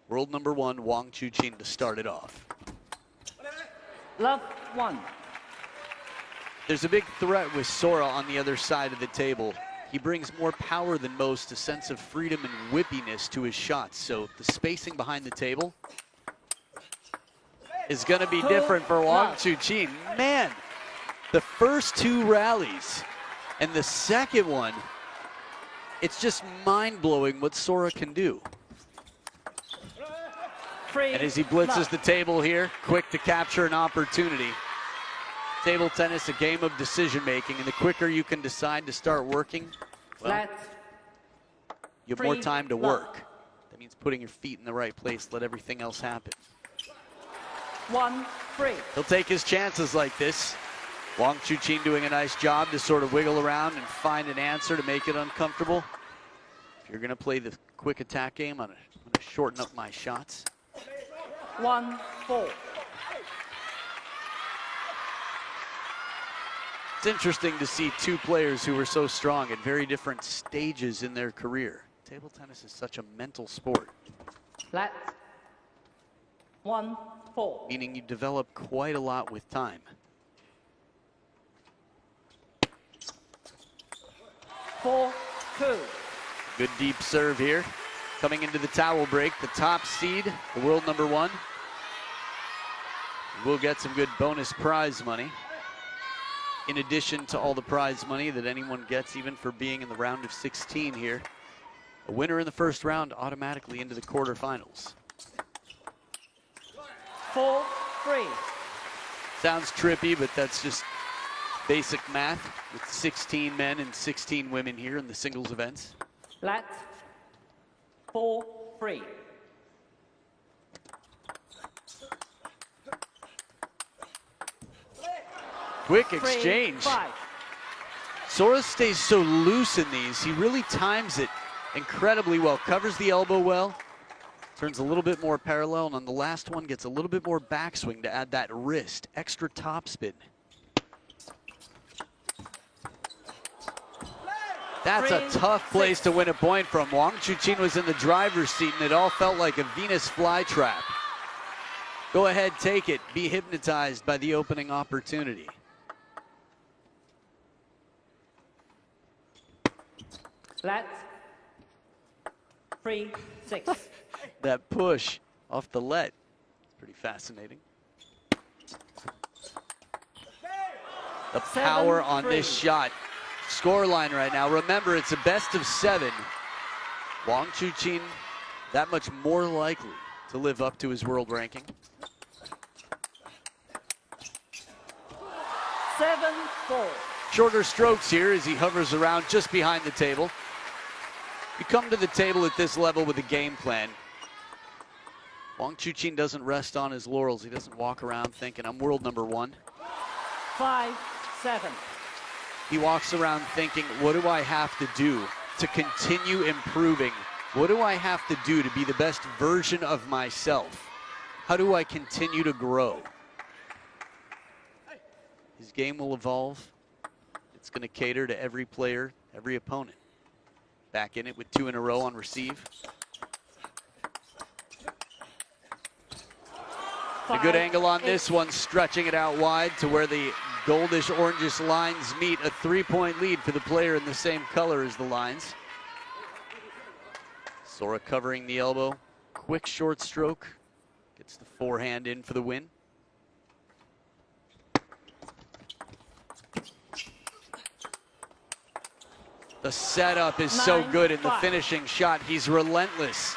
World number 1, Wang Chuqin, to start it off. Love 1. There's a big threat with Sora on the other side of the table. He brings more power than most, a sense of freedom and whippiness to his shots. So the spacing behind the table is going to be different for Wang Chuqin. Man, the first 2 rallies and the second one, it's just mind-blowing what Sora can do. And as he blitzes the table here, quick to capture an opportunity. Table tennis, a game of decision-making, and the quicker you can decide to start working, well, you have more time to work. That means putting your feet in the right place, let everything else happen. 1-3. He'll take his chances like this. Wang Chuqin doing a nice job to sort of wiggle around and find an answer to make it uncomfortable. If you're going to play the quick attack game, I'm going to shorten up my shots. 1-4. It's interesting to see 2 players who are so strong at very different stages in their career. Table tennis is such a mental sport. Flat. 1-4. Meaning you develop quite a lot with time. 4-2. Good deep serve here. Coming into the towel break, the top seed, the world number 1. We'll get some good bonus prize money. In addition to all the prize money that anyone gets, even for being in the round of 16 here. A winner in the first round automatically into the quarterfinals. 4-3. Sounds trippy, but that's just basic math with 16 men and 16 women here in the singles events. Flat. 4-3. Quick exchange. 3-5. Sora stays so loose in these. He really times it incredibly well. Covers the elbow well. Turns a little bit more parallel. And on the last one, gets a little bit more backswing to add that wrist. Extra topspin. That's a tough place to win a point from. Wang Chuqin was in the driver's seat, and it all felt like a Venus flytrap. Go ahead, take it. Be hypnotized by the opening opportunity. Flat. 3-6. That push off the let. It's pretty fascinating. The power on this shot. Scoreline right now. Remember, it's a best of 7. Wang Chuqin, that much more likely to live up to his world ranking. 7-4. Shorter strokes here as he hovers around just behind the table. You come to the table at this level with a game plan. Wang Chuqin doesn't rest on his laurels. He doesn't walk around thinking, I'm world number 1. 5-7. He walks around thinking, what do I have to do to continue improving? What do I have to do to be the best version of myself? How do I continue to grow? His game will evolve. It's going to cater to every player, every opponent. Back in it with 2 in a row on receive. A good angle on this one, stretching it out wide to where the goldish-orangish lines meet. A 3-point lead for the player in the same color as the lines. Sora covering the elbow. Quick short stroke. Gets the forehand in for the win. The setup is so good in the finishing shot. He's relentless.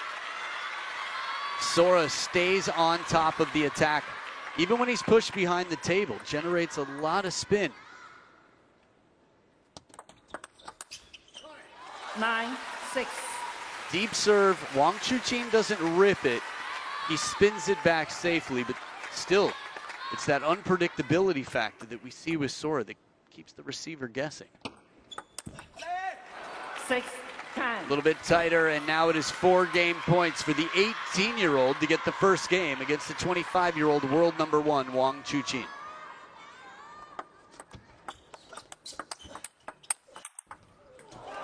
Sora stays on top of the attack. Even when he's pushed behind the table, generates a lot of spin. 9-6. Deep serve. Wang Chuqin doesn't rip it. He spins it back safely, but still, it's that unpredictability factor that we see with Sora that keeps the receiver guessing. 6-10. A little bit tighter, and now it is 4 game points for the 18-year-old to get the first game against the 25-year-old world number 1, Wang Chuqin.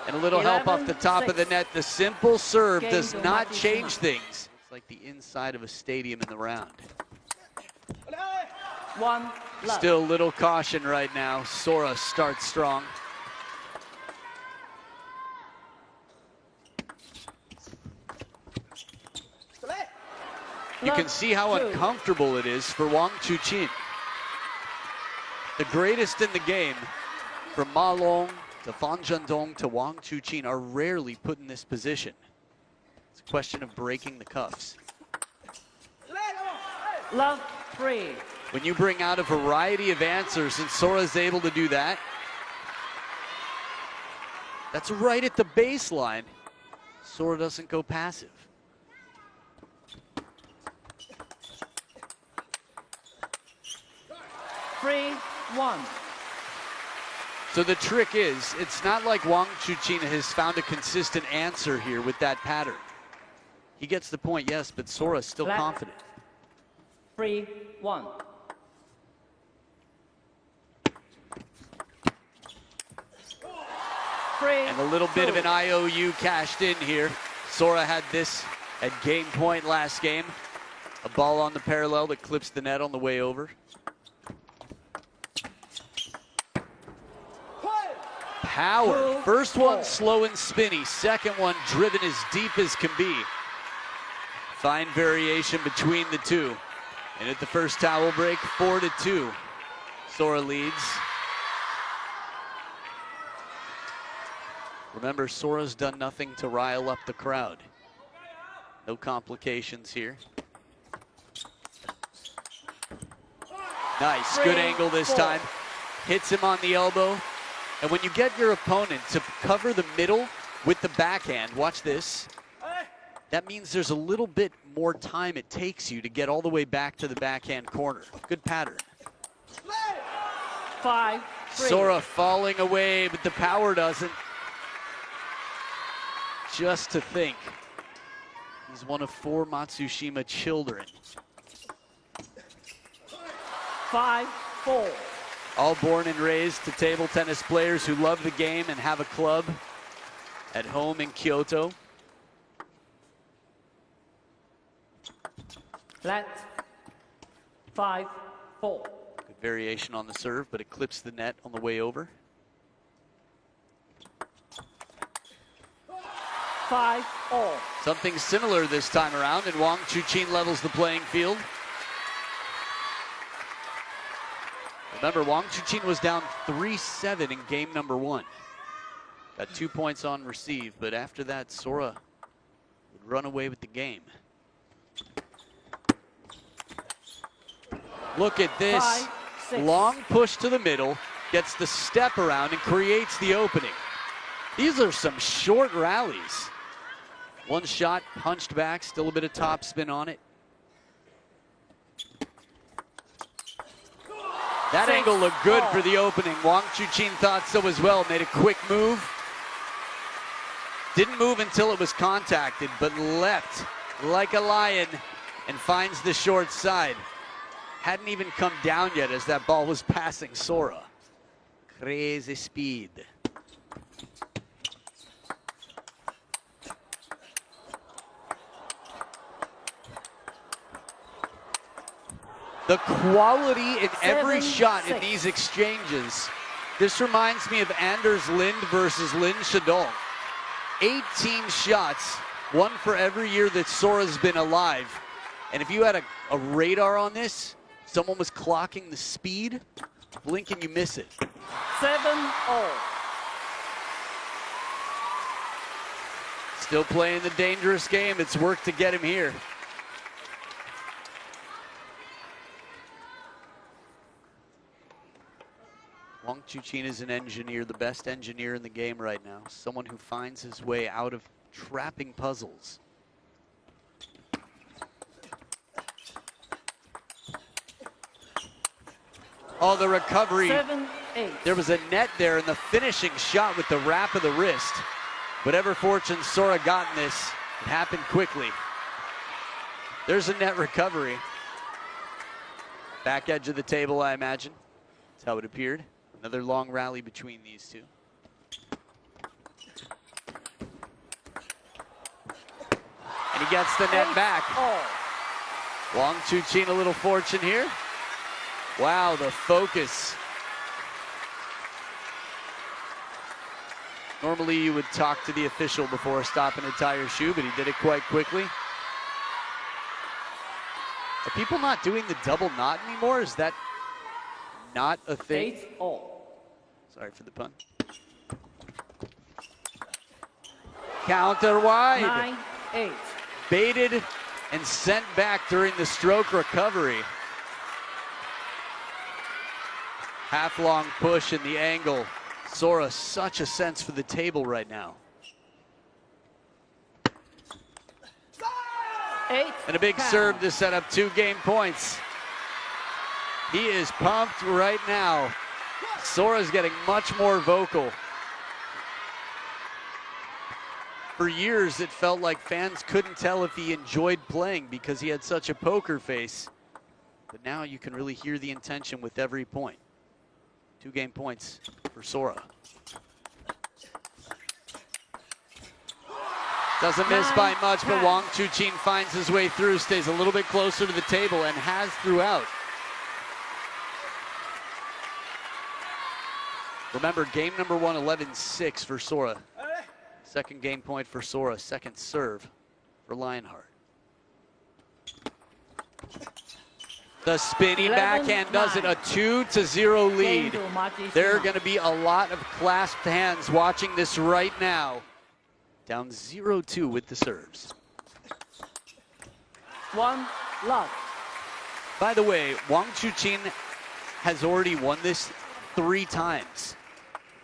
And a little help off the top of the net. The simple serve does not change things. It's like the inside of a stadium in the round. 1 love. Still a little caution right now. Sora starts strong. You can see how uncomfortable it is for Wang Chuqin. The greatest in the game, from Ma Long to Fan Zhendong to Wang Chuqin, are rarely put in this position. It's a question of breaking the cuffs. Love 3. When you bring out a variety of answers and Sora's able to do that, that's right at the baseline. Sora doesn't go passive. Three, 1. So the trick is, it's not like Wang Chuqin has found a consistent answer here with that pattern. He gets the point, yes, but Sora's still confident. 3, 1. And a little bit of an IOU cashed in here. Sora had this at game point last game. A ball on the parallel that clips the net on the way over. Power. First one slow and spinny. Second one driven as deep as can be. Fine variation between the two. And at the first towel break, 4-2. Sora leads. Remember, Sora's done nothing to rile up the crowd. No complications here. Nice, good angle this time. Hits him on the elbow. And when you get your opponent to cover the middle with the backhand, watch this. That means there's a little bit more time it takes you to get all the way back to the backhand corner. Good pattern. 5-3. Sora falling away, but the power doesn't. Just to think, he's one of 4 Matsushima children. 5-4. All born and raised to table tennis players who love the game and have a club at home in Kyoto. Flat. 5-4. Good variation on the serve, but it clips the net on the way over. 5-all. Something similar this time around, and Wang Chuqin levels the playing field. Remember, Wang Chuqin was down 3-7 in game number 1. Got 2 points on receive, but after that, Sora would run away with the game. Look at this. 5-6. Long push to the middle, gets the step around and creates the opening. These are some short rallies. One shot, punched back, still a bit of topspin on it. That angle looked good for the opening. Wang Chuqin thought so as well, made a quick move. Didn't move until it was contacted, but leapt like a lion and finds the short side. Hadn't even come down yet as that ball was passing Sora. Crazy speed. The quality in every shot in these exchanges. This reminds me of Anders Lind versus Lin Shadong. 18 shots, one for every year that Sora's been alive. And if you had a radar on this, someone was clocking the speed, blink and you miss it. 7-all. Still playing the dangerous game. It's worked to get him here. Wang Chuqin is an engineer, the best engineer in the game right now. Someone who finds his way out of trapping puzzles. Oh, the recovery. 7-8. There was a net there in the finishing shot with the wrap of the wrist. Whatever fortune Sora got in this, it happened quickly. There's a net recovery. Back edge of the table, I imagine. That's how it appeared. Another long rally between these two. And he gets the net 8 back. all. Wang Chuqin a little fortune here. Wow, the focus. Normally you would talk to the official before stopping to tie your shoe, but he did it quite quickly. Are people not doing the double knot anymore? Is that not a thing? 8 all. Sorry for the pun. Counter wide. 9-8. Baited and sent back during the stroke recovery. Half long push in the angle. Sora, such a sense for the table right now. 8 And a big count. serve to set up 2 game points. He is pumped right now. Sora's getting much more vocal. For years, it felt like fans couldn't tell if he enjoyed playing because he had such a poker face. But now you can really hear the intention with every point. 2 game points for Sora. Doesn't miss by much, but Wang Chuqin finds his way through, stays a little bit closer to the table, and has throughout. Remember, game number 1, 11-6 for Sora. Second game point for Sora, second serve for Lionheart. The spinny backhand does it, a 2-0 lead. There are going to be a lot of clasped hands watching this right now. Down 0-2 with the serves. 1 love. By the way, Wang Chuqin has already won this 3 times.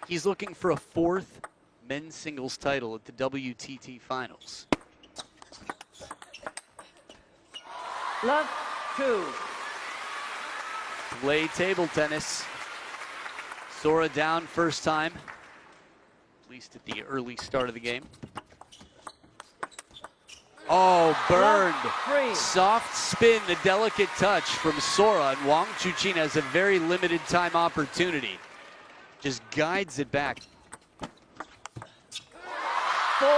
He's looking for a 4th men's singles title at the WTT finals. Love 2. Play table tennis. Sora down first time, at least at the early start of the game. Oh, burned. Love 3. Soft spin, the delicate touch from Sora, and Wang Chuqin has a very limited time opportunity. Just guides it back. 4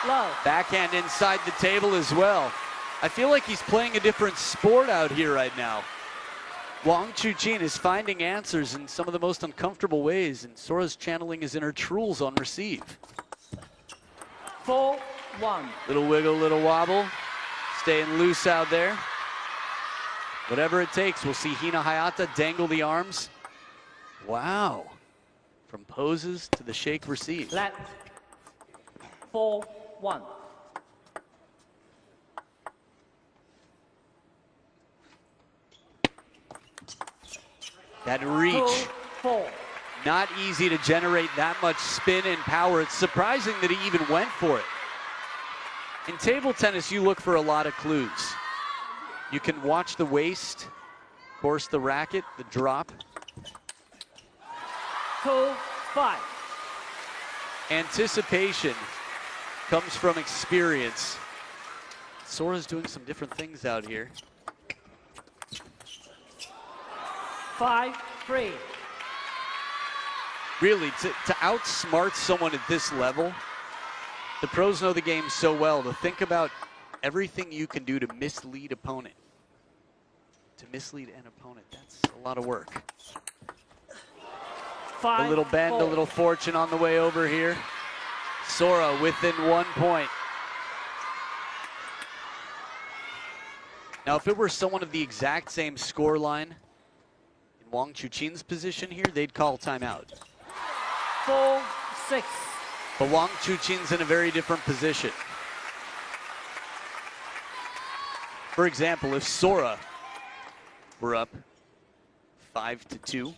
love. Backhand inside the table as well. I feel like he's playing a different sport out here right now. Wang Chuqin is finding answers in some of the most uncomfortable ways, and Sora's channeling his inner trulls on receive. 4-1. Little wiggle, little wobble. Staying loose out there. Whatever it takes, we'll see Hina Hayata dangle the arms. Wow. From poses to the shake receive. Let. 4-1. That reach. 2-4. Not easy to generate that much spin and power. It's surprising that he even went for it. In table tennis, you look for a lot of clues. You can watch the waist, of course the racket, the drop. 2-5. Anticipation comes from experience. Sora's doing some different things out here. 5-3. Really, to outsmart someone at this level, the pros know the game so well to think about everything you can do to mislead opponent. To mislead an opponent, that's a lot of work. 5-4. A little bend, a little fortune on the way over here. Sora within 1 point. Now, if it were someone of the exact same score line in Wang Chuqin's position here, they'd call timeout. 4-6. But Wang Chuqin's in a very different position. For example, if Sora were up 5-2.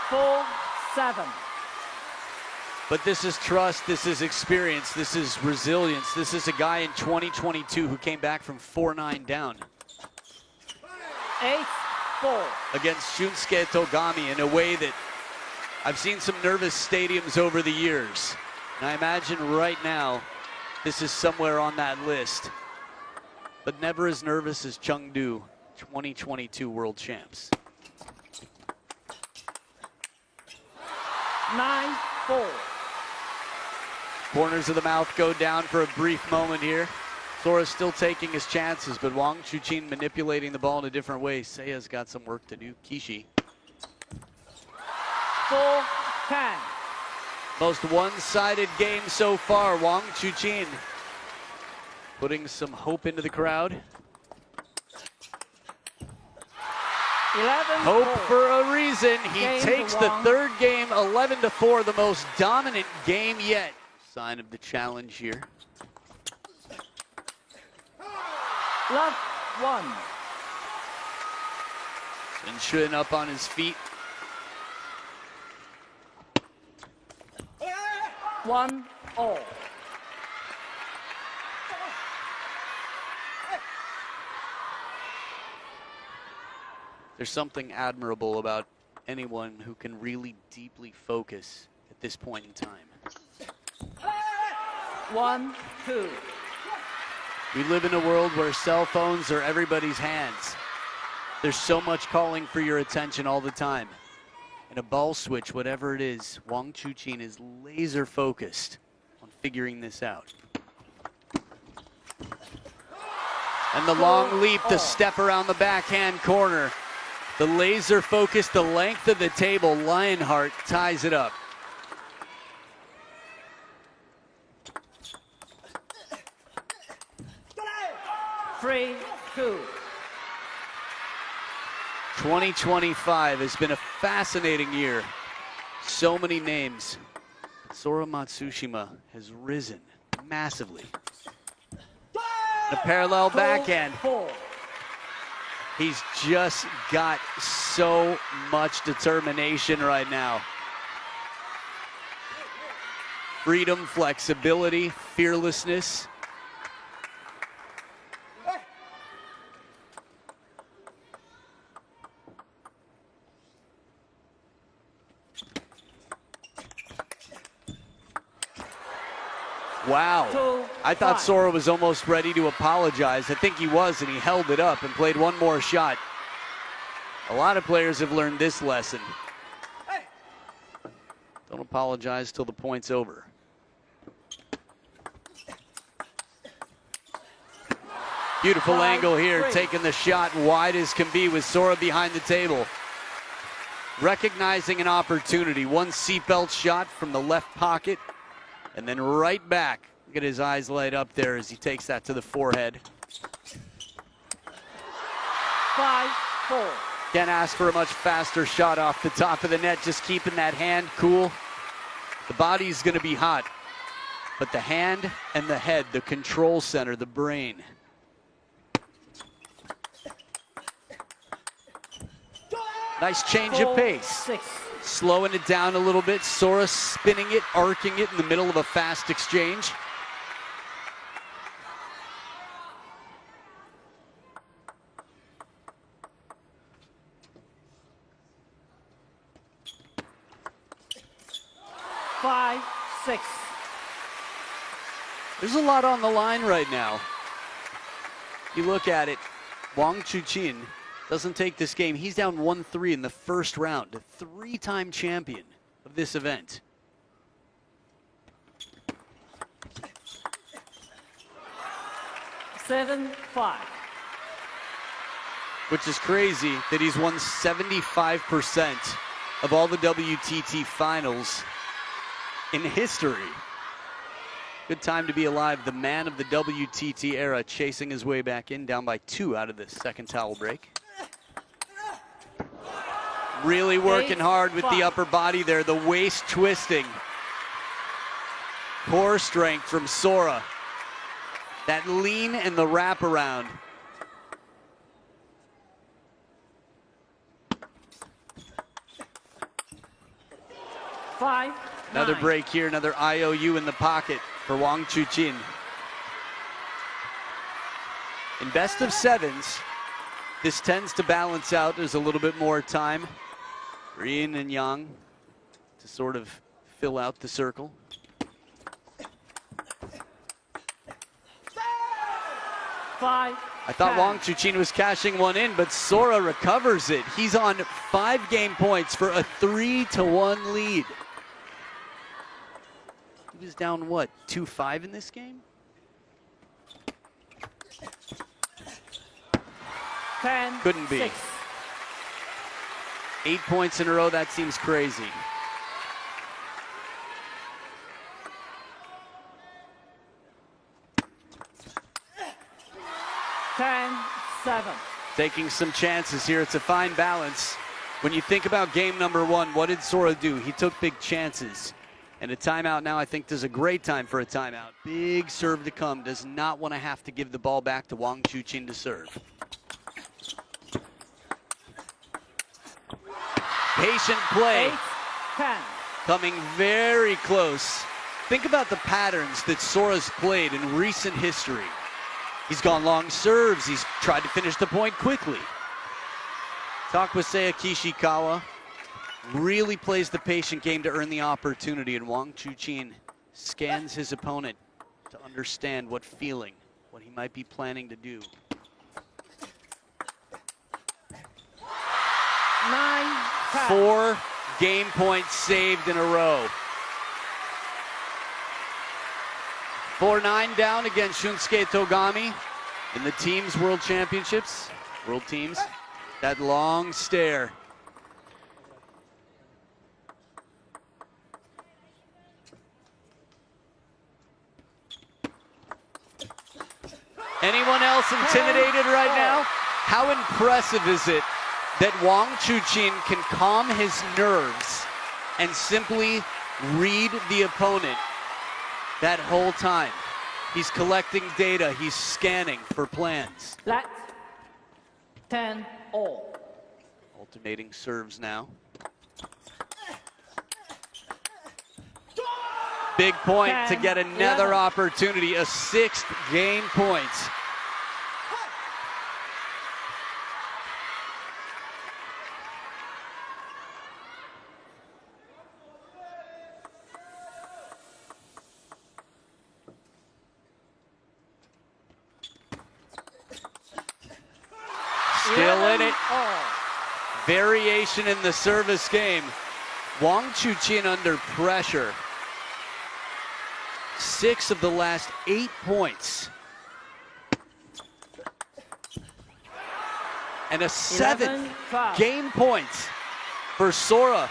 4-7. But this is trust, this is experience, this is resilience. This is a guy in 2022 who came back from 4-9 down 8-4. against Shunsuke Togami in a way that I've seen some nervous stadiums over the years. And I imagine right now, this is somewhere on that list. But never as nervous as Chengdu, 2022 world champs. 9-4. Corners of the mouth go down for a brief moment here. Sora's still taking his chances, but Wang Chuqin manipulating the ball in a different way. Seiya's got some work to do. Kishi. 4-10. Most one-sided game so far. Wang Chuqin putting some hope into the crowd. 11-4. Hope for a reason. He Game takes to the Wang. third game 11-4, the most dominant game yet. Sign of the challenge here. Love 1. Chuqin up on his feet. 1-all. There's something admirable about anyone who can really deeply focus at this point in time. 1-2. We live in a world where cell phones are everybody's hands. There's so much calling for your attention all the time. And a ball switch, whatever it is, Wang Chuqin is laser focused on figuring this out. And the long leap, the step around the backhand corner. The laser focus, the length of the table, Lionheart ties it up. Three, 2. 2025 has been a fascinating year. So many names. Sora Matsushima has risen massively. A parallel backhand. 4. He's just got so much determination right now. Freedom, flexibility, fearlessness. Wow. I thought Sora was almost ready to apologize. I think he was, and he held it up and played one more shot. A lot of players have learned this lesson. Don't apologize till the point's over. Beautiful angle here, taking the shot wide as can be with Sora behind the table. Recognizing an opportunity. One seatbelt shot from the left pocket. And then right back. Look at his eyes light up there as he takes that to the forehead. 5-4. Can't ask for a much faster shot off the top of the net, just keeping that hand cool. The body's gonna be hot, but the hand and the head, the control center, the brain. Nice change of pace. 6. Slowing it down a little bit. Sora spinning it, arcing it in the middle of a fast exchange. Five, 6. There's a lot on the line right now. You look at it, Wang Chuqin doesn't take this game. He's down 1-3 in the first round. A three-time champion of this event. Seven, 5. Which is crazy that he's won 75% of all the WTT finals in history. Good time to be alive. The man of the WTT era chasing his way back in, down by 2 out of the second towel break. Really working hard with the upper body there, the waist twisting. Core strength from Sora. That lean and the wraparound. Five, Another 9. break break here, another IOU in the pocket for Wang Chuqin. In best of sevens, this tends to balance out. There's a little bit more time for Yin and Yang to sort of fill out the circle. Five, I thought 10. Wang Chuqin was cashing one in, but Sora recovers it. He's on 5 game points for a 3-1 lead. He was down, what, 2-5 in this game? 10, Couldn't be. 6. 8 points in a row, that seems crazy. Ten, 7. Taking some chances here. It's a fine balance. When you think about game number 1, what did Sora do? He took big chances. And a timeout now, I think, is a great time for a timeout. Big serve to come. Does not want to have to give the ball back to Wang Chuqin to serve. Patient play. 8, 10. Coming very close. Think about the patterns that Sora's played in recent history. He's gone long serves. He's tried to finish the point quickly. Takwasea Kishikawa really plays the patient game to earn the opportunity, and Wang Chuqin scans his opponent to understand what feeling, what he might be planning to do. 9, 10. 4 game points saved in a row. 4-9 down against Shunsuke Togami in the teams world championships, world teams. That long stare. Anyone else intimidated right now? How impressive is it that Wang Chuqin can calm his nerves and simply read the opponent that whole time? He's collecting data, he's scanning for plans. Let 10 all. Alternating serves now. Big point 10, to get another 11. opportunity, a 6th game point. Still in it. Variation in the service game. Wang Chuqin under pressure. 6 of the last 8 points. And a 7th game point for Sora.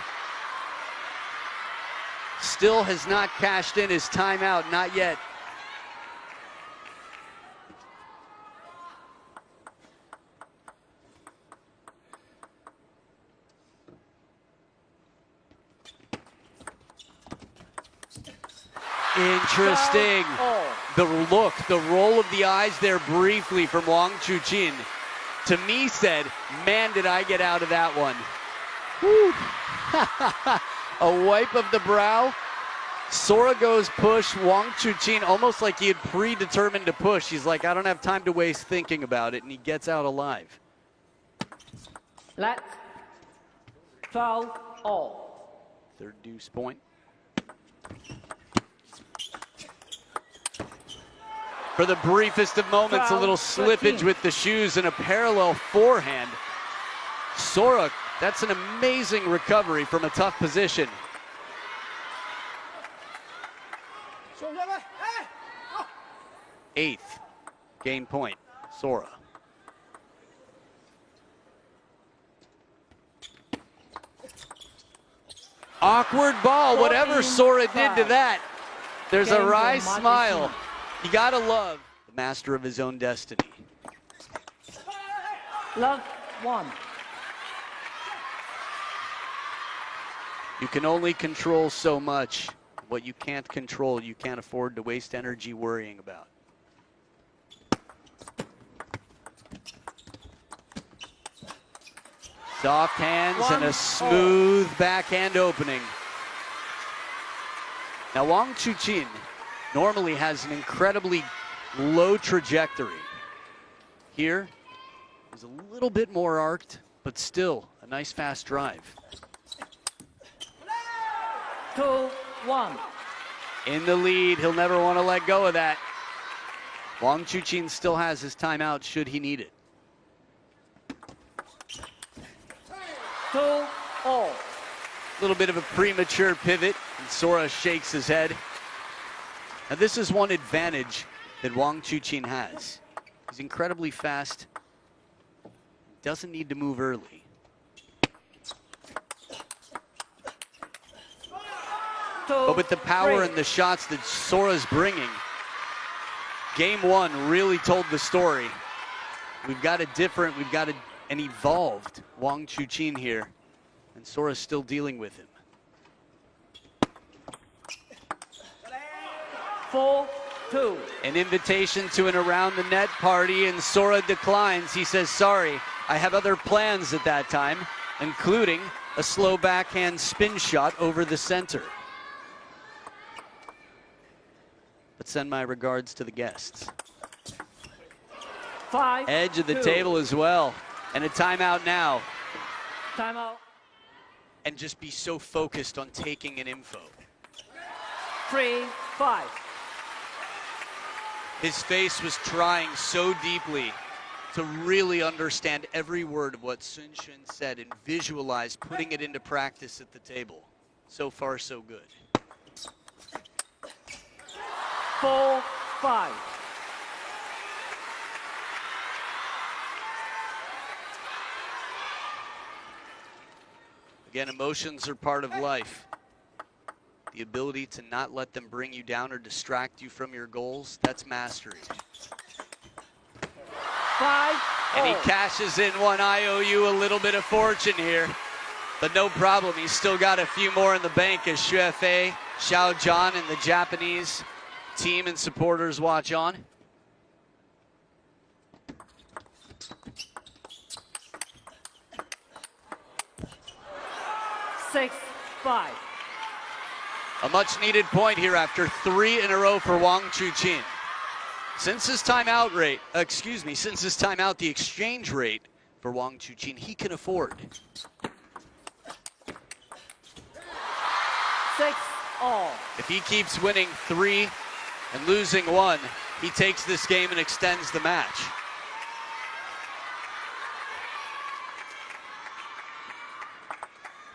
Still has not cashed in his timeout, not yet. Interesting. The look, the roll of the eyes there briefly from Wang Chuqin, to me said, man, did I get out of that one. A wipe of the brow. Sora goes push. Wang Chuqin, almost like he had predetermined to push. He's like, I don't have time to waste thinking about it, and he gets out alive. Let 12 all. Third deuce point. For the briefest of moments, a little slippage with the shoes and a parallel forehand. Sora, that's an amazing recovery from a tough position. Eighth game point, Sora. Awkward ball, whatever Sora did to that. There's a wry smile. You gotta love the master of his own destiny. Love 1. You can only control so much. What you can't control, you can't afford to waste energy worrying about. Soft hands and a smooth backhand opening. Now Wang Chuqin normally has an incredibly low trajectory. Here is a little bit more arced, but still a nice fast drive. 2-1. In the lead, he'll never want to let go of that. Wang Chuqin still has his timeout should he need it. 2 all. A little bit of a premature pivot, and Sora shakes his head. Now this is one advantage that Wang Chuqin has. He's incredibly fast, doesn't need to move early. But with the power and the shots that Sora's bringing, game one really told the story. We've got an evolved Wang Chuqin here, and Sora's still dealing with him. 4-2. An invitation to an around the net party, and Sora declines. He says, sorry, I have other plans at that time, including a slow backhand spin shot over the center. But send my regards to the guests. 5-2. Edge of the table as well. And a timeout now. Timeout. And just be so focused on taking an info. 3-5. His face was trying so deeply to really understand every word of what Sun Shun said and visualize putting it into practice at the table. So far, so good. 4-5. Again, emotions are part of life. The ability to not let them bring you down or distract you from your goals, that's mastery. 5-4. And he cashes in one. I owe you a little bit of fortune here. But no problem, he's still got a few more in the bank as Xuefei, Xiao Zhan, and the Japanese team and supporters watch on. A much-needed point here after 3 in a row for Wang Chuqin. Since his timeout, the exchange rate for Wang Chuqin, he can afford. 6-all. If he keeps winning 3 and losing 1, he takes this game and extends the match.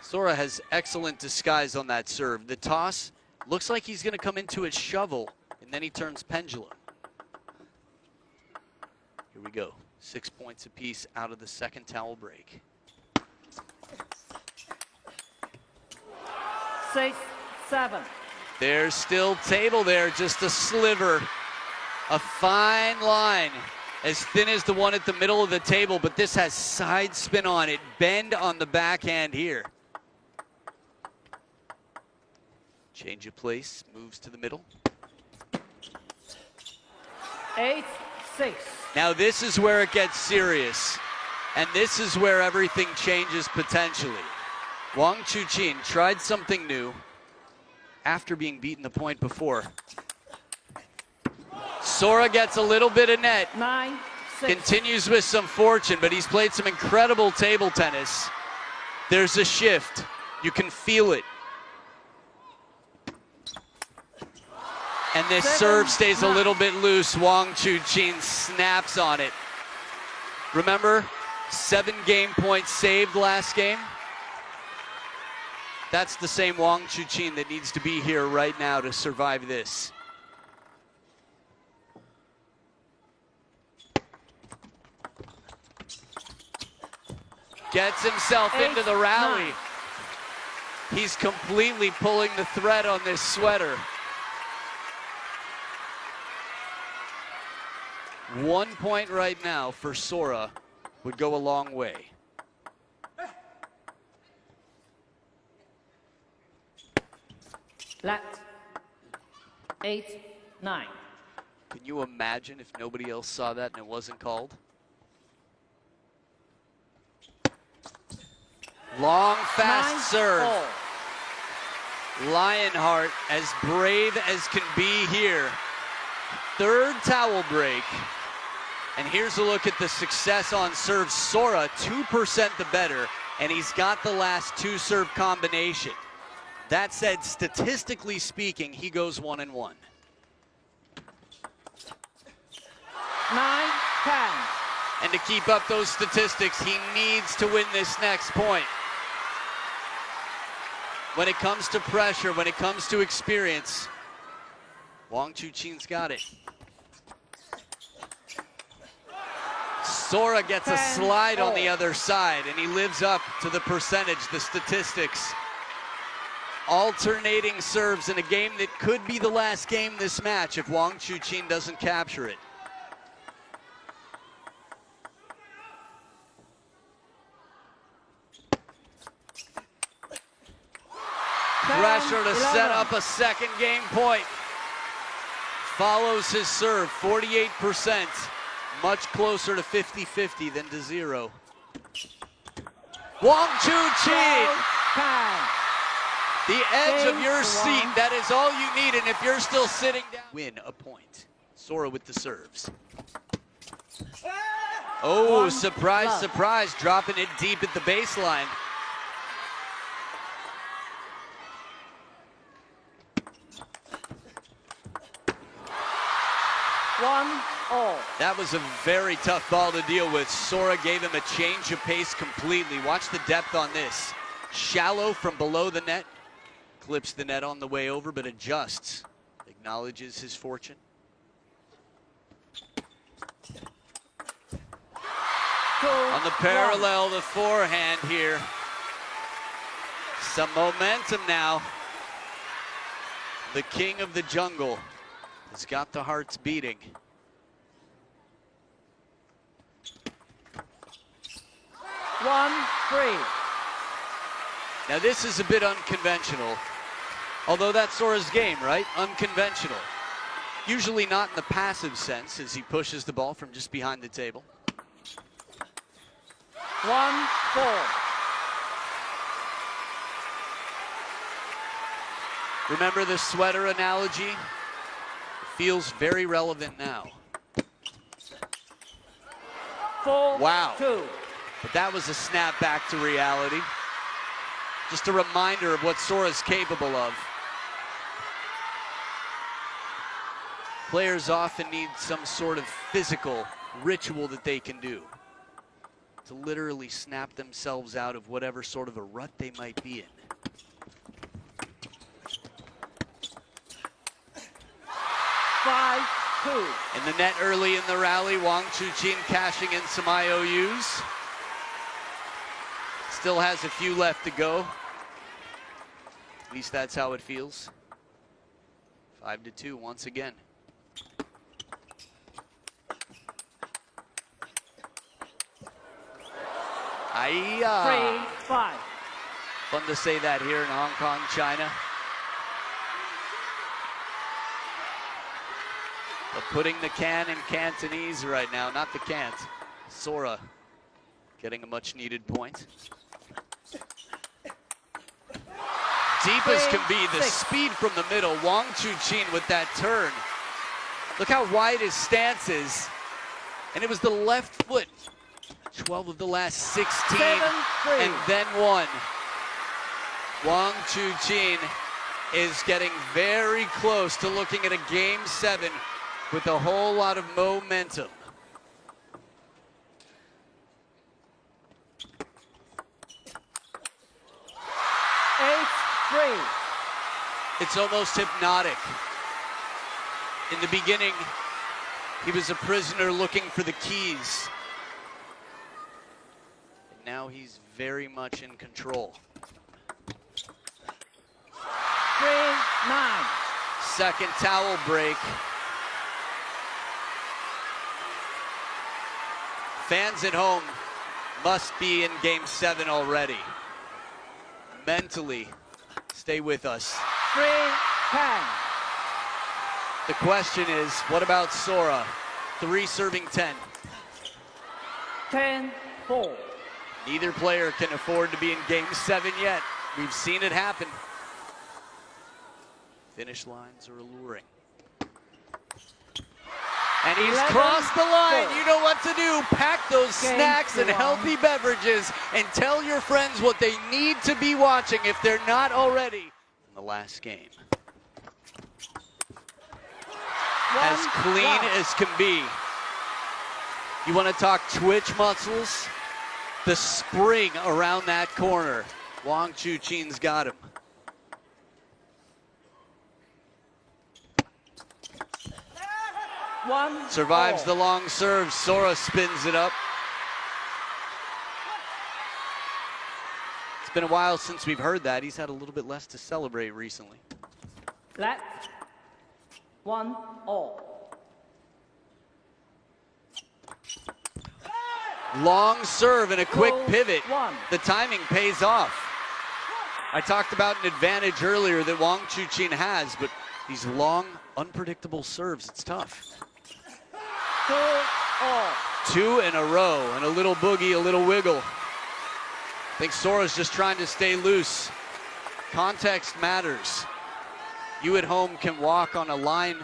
Sora has excellent disguise on that serve. The toss looks like he's going to come into a shovel, and then he turns pendulum. Here we go. 6 points apiece out of the second towel break. 6-7. There's still table there, just a sliver. A fine line, as thin as the one at the middle of the table, but this has side spin on it. Bend on the backhand here. Change of place, moves to the middle. 8-6. Now this is where it gets serious, and this is where everything changes potentially. Wang Chuqin tried something new after being beaten the point before. Sora gets a little bit of net. 9-6. Continues with some fortune, but he's played some incredible table tennis. There's a shift. You can feel it. And this serve stays a little bit loose. Wang Chuqin snaps on it. Remember, 7 game points saved last game? That's the same Wang Chuqin that needs to be here right now to survive this. Gets himself into the rally. He's completely pulling the thread on this sweater. 1 point right now for Sora would go a long way. Left. 8-9. Can you imagine if nobody else saw that and it wasn't called? Long, fast serve. Lionheart, as brave as can be here. 3rd towel break. And here's a look at the success on serve. Sora, 2% the better, and he's got the last 2 serve combination. That said, statistically speaking, he goes 1-1. 9-10. And to keep up those statistics, he needs to win this next point. When it comes to pressure, when it comes to experience, Wang Chuqin's got it. Sora gets a slide on the other side, and he lives up to the percentage, the statistics. Alternating serves in a game that could be the last game this match if Wang Chuqin doesn't capture it. Pressure to set up a second game point. Follows his serve, 48%. Much closer to 50-50 than to 0. Wang Chuqin! The edge of your seat, that is all you need, and if you're still sitting down, win a point. Sora with the serves. Oh, surprise, surprise, dropping it deep at the baseline. That was a very tough ball to deal with. Sora gave him a change of pace completely. Watch the depth on this. Shallow from below the net. Clips the net on the way over, but adjusts. Acknowledges his fortune. On the parallel, the forehand here. Some momentum now. The king of the jungle has got the hearts beating. Now this is a bit unconventional, although that's Sora's game, right? Unconventional. Usually not in the passive sense as he pushes the ball from just behind the table. 1-4. Remember the sweater analogy? It feels very relevant now. 4-2. Wow. But that was a snap back to reality. Just a reminder of what Sora's capable of. Players often need some sort of physical ritual that they can do to literally snap themselves out of whatever sort of a rut they might be in. In the net early in the rally, Wang Chuqin cashing in some IOUs. Still has a few left to go. At least that's how it feels. 5-2 once again. Aiya. 3-5. Fun to say that here in Hong Kong, China. But putting the can in Cantonese right now, not the can't. Sora getting a much needed point. Deep as can be, the speed from the middle. Wang Chuqin with that turn. Look how wide his stance is. And it was the left foot. 12 of the last 16, 7-3. and then 1. Wang Chuqin is getting very close to looking at a game 7 with a whole lot of momentum. It's almost hypnotic. In the beginning, he was a prisoner looking for the keys. And now he's very much in control. 3-9. Second towel break. Fans at home must be in game 7 already. Mentally, stay with us. 3-10. The question is, what about Sora? 3 serving 10. 10-4. Neither player can afford to be in game 7 yet. We've seen it happen. Finish lines are alluring. And he's crossed the line. You know what to do. Pack those snacks and healthy beverages and tell your friends what they need to be watching if they're not already. In the last game. As clean as can be. You want to talk twitch muscles? The spring around that corner. Wang Chuqin's got him. 1. Survives all. the long serve. Sora spins it up. It's been a while since we've heard that. He's had a little bit less to celebrate recently. Let 1 all. Long serve and a quick Full pivot. 1. The timing pays off. I talked about an advantage earlier that Wang Chuqin has, but these long, unpredictable serves, it's tough. 2 all. 2 in a row, and a little boogie, a little wiggle. I think Sora's just trying to stay loose. Context matters. You at home can walk on a line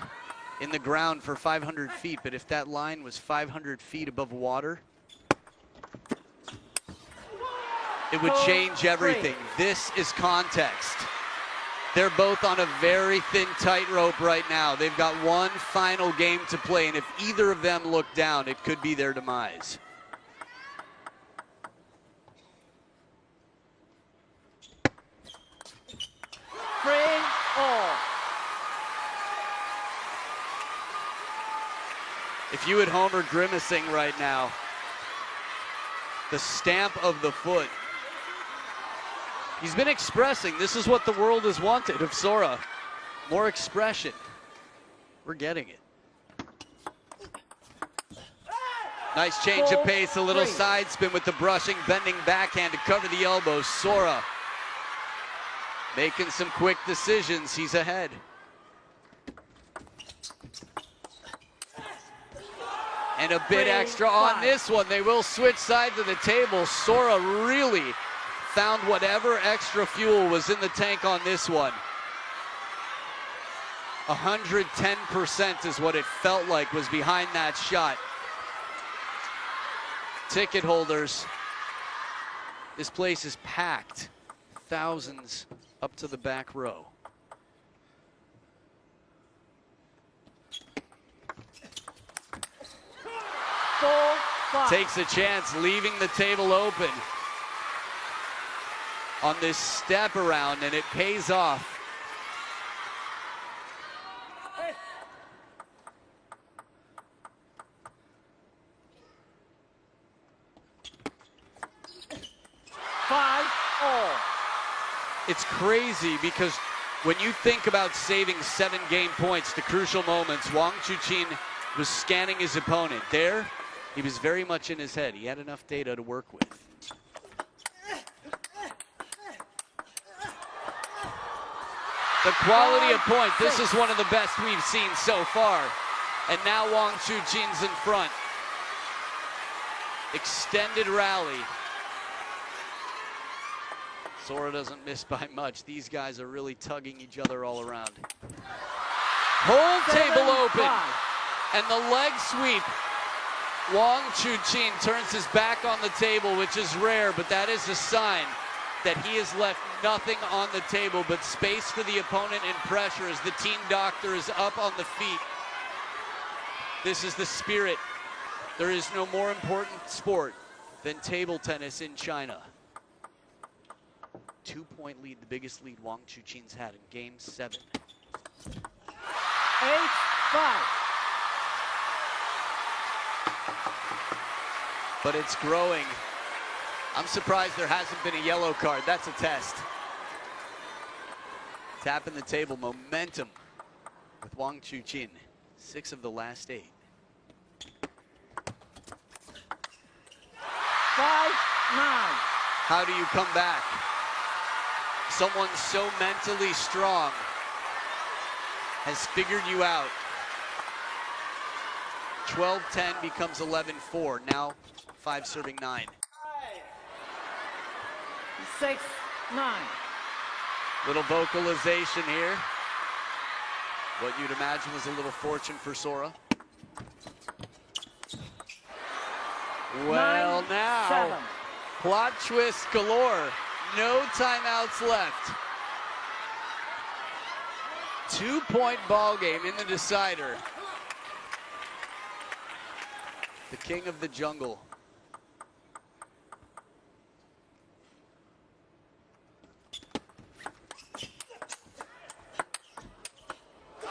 in the ground for 500 feet, but if that line was 500 feet above water, it would change everything. This is context. They're both on a very thin tightrope right now. They've got one final game to play, and if either of them look down, it could be their demise. all. If you at home are grimacing right now, the stamp of the foot. He's been expressing. This is what the world has wanted of Sora. More expression. We're getting it. Nice change of pace, a little side spin with the brushing, bending backhand to cover the elbow. Sora making some quick decisions. He's ahead. And a bit extra on this one. They will switch sides of the table. Sora really found whatever extra fuel was in the tank on this one. 110% is what it felt like was behind that shot. Ticket holders, this place is packed. Thousands up to the back row. Takes a chance, leaving the table open on this step around, and it pays off. It's crazy because when you think about saving 7 game points to crucial moments, Wang Chuqin was scanning his opponent. There, he was very much in his head. He had enough data to work with. The quality of point, this is one of the best we've seen so far. And now Wang Chuqin's in front. Extended rally. Sora doesn't miss by much. These guys are really tugging each other all around. Whole table open. And the leg sweep. Wang Chuqin turns his back on the table, which is rare, but that is a sign that he has left nothing on the table but space for the opponent and pressure as the team doctor is up on the feet. This is the spirit. There is no more important sport than table tennis in China. 2-point lead, the biggest lead Wang Chuqin's had in game 7. 8-5. But it's growing. I'm surprised there hasn't been a yellow card. That's a test. Tapping the table, momentum with Wang Chuqin. 6 of the last 8. 5-9. How do you come back? Someone so mentally strong has figured you out. 12-10 becomes 11-4. Now 5 serving 9. 6-9. Little vocalization here. What you'd imagine was a little fortune for Sora. Well, 9-7. now, plot twist galore. No timeouts left. 2-point ball game in the decider. The king of the jungle.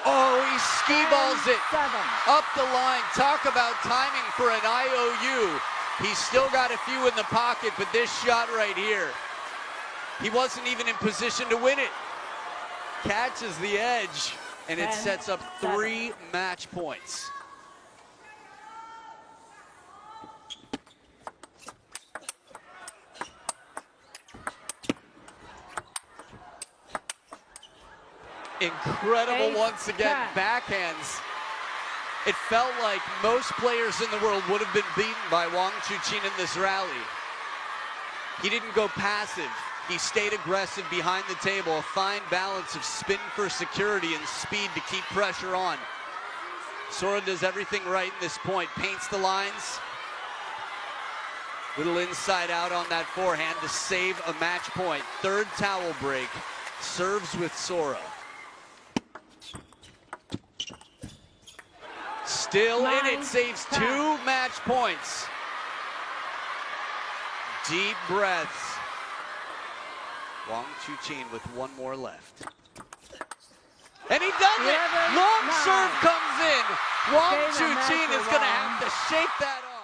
Oh, he ski balls it 7. up the line. Talk about timing for an IOU. He's still got a few in the pocket, but this shot right here, he wasn't even in position to win it. Catches the edge, and it 10, sets up 7. 3 match points. Incredible 8, once again, 10. backhands. It felt like most players in the world would have been beaten by Wang Chuqin in this rally. He didn't go passive. He stayed aggressive behind the table, a fine balance of spin for security and speed to keep pressure on. Sora does everything right in this point, paints the lines. Little inside out on that forehand to save a match point. Third towel break, serves with Sora. Still in it, saves 2 match points. Deep breaths. Wang Chuqin with 1 more left. And he does it! Long serve comes in. Wang Chuqin is going to have to shake that off.